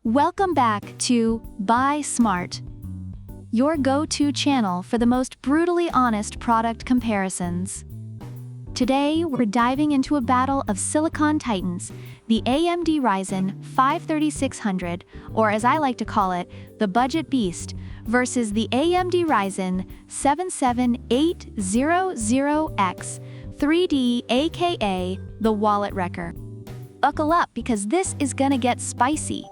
Welcome back to Buy Smart, your go-to channel for the most brutally honest product comparisons. Today, we're diving into a battle of silicon titans, the AMD Ryzen 53600, or as I like to call it, the budget beast, versus the AMD Ryzen 77800X 3D, aka the wallet wrecker. Buckle up because this is gonna get spicy.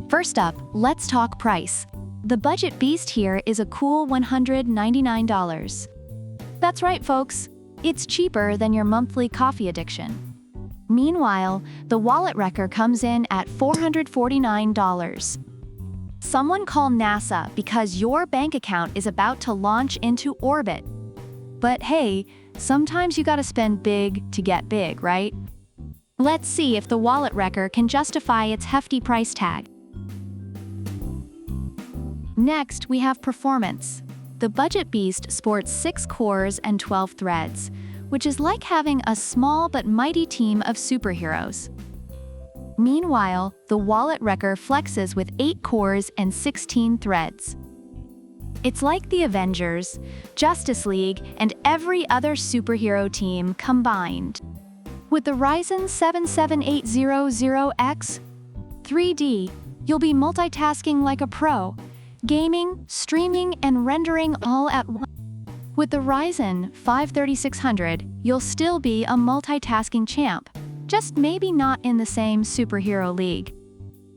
First up, let's talk price. The budget beast here is a cool $199. That's right, folks. It's cheaper than your monthly coffee addiction. Meanwhile, the wallet wrecker comes in at $449. Someone call NASA because your bank account is about to launch into orbit. But hey, sometimes you gotta spend big to get big, right? Let's see if the wallet wrecker can justify its hefty price tag. Next, we have performance. The budget beast sports 6 cores and 12 threads, which is like having a small but mighty team of superheroes. Meanwhile, the wallet wrecker flexes with 8 cores and 16 threads. It's like the Avengers, Justice League, and every other superhero team combined. With the Ryzen 77800X 3D, you'll be multitasking like a pro, gaming, streaming, and rendering all at once. With the Ryzen 53600, you'll still be a multitasking champ, just maybe not in the same superhero league.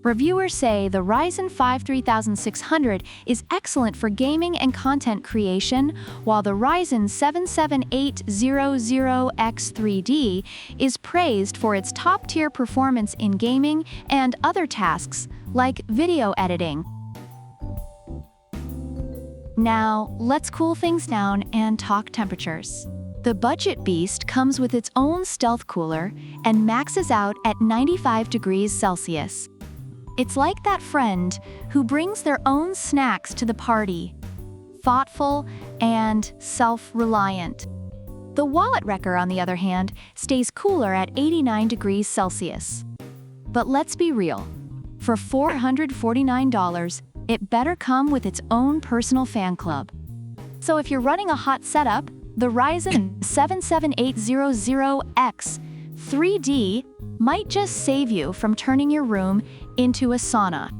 Reviewers say the Ryzen 3600 is excellent for gaming and content creation, while the Ryzen 77800X 3D is praised for its top-tier performance in gaming and other tasks, like video editing. Now, let's cool things down and talk temperatures. The budget beast comes with its own stealth cooler and maxes out at 95 degrees Celsius. It's like that friend who brings their own snacks to the party, thoughtful and self-reliant. The wallet wrecker, on the other hand, stays cooler at 89 degrees Celsius. But let's be real, for $449, it better come with its own personal fan club. So if you're running a hot setup, the Ryzen 77800X 3D might just save you from turning your room into a sauna.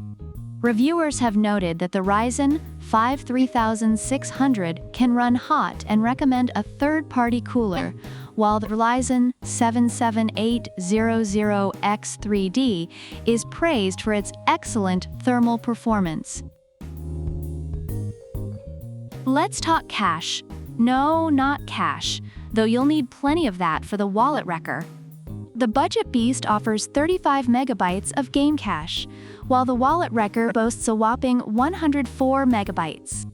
Reviewers have noted that the Ryzen 3600 can run hot and recommend a third-party cooler, while the Ryzen 77800X 3D is praised for its excellent thermal performance. Let's talk cache. No, not cache, though you'll need plenty of that for the wallet wrecker. The budget beast offers 35 megabytes of game cache, while the wallet wrecker boasts a whopping 104 megabytes.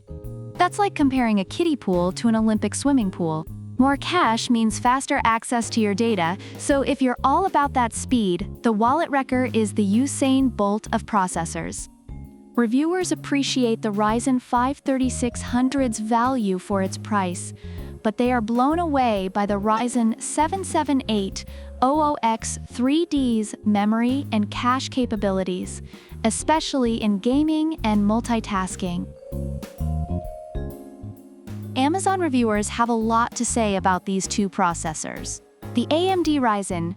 That's like comparing a kiddie pool to an Olympic swimming pool. More cache means faster access to your data, so if you're all about that speed, the wallet wrecker is the Usain Bolt of processors. Reviewers appreciate the Ryzen 3600's value for its price, but they are blown away by the Ryzen 77800X 3D's memory and cache capabilities, especially in gaming and multitasking. Amazon reviewers have a lot to say about these two processors. The AMD Ryzen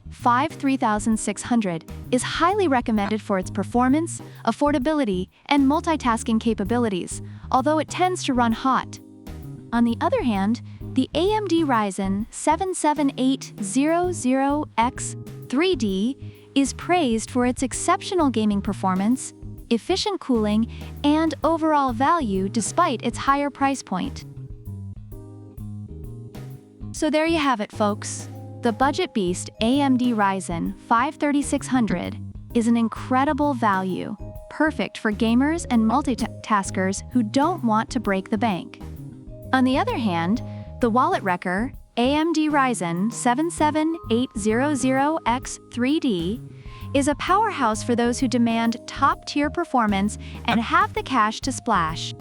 3600 is highly recommended for its performance, affordability, and multitasking capabilities, although it tends to run hot. On the other hand, the AMD Ryzen 77800X 3D is praised for its exceptional gaming performance, efficient cooling, and overall value despite its higher price point. So there you have it, folks. The budget beast AMD Ryzen 3600 is an incredible value, perfect for gamers and multitaskers who don't want to break the bank. On the other hand, the wallet wrecker AMD Ryzen 77800X 3D is a powerhouse for those who demand top-tier performance and have the cash to splash.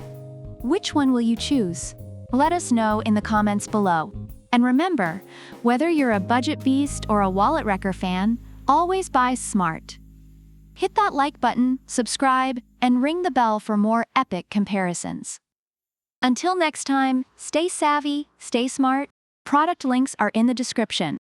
Which one will you choose? Let us know in the comments below. And remember, whether you're a budget beast or a wallet wrecker fan, always buy smart. Hit Hit that like button, subscribe, and ring the bell for more epic comparisons. Until next time, stay savvy, stay smart. Product links are in the description.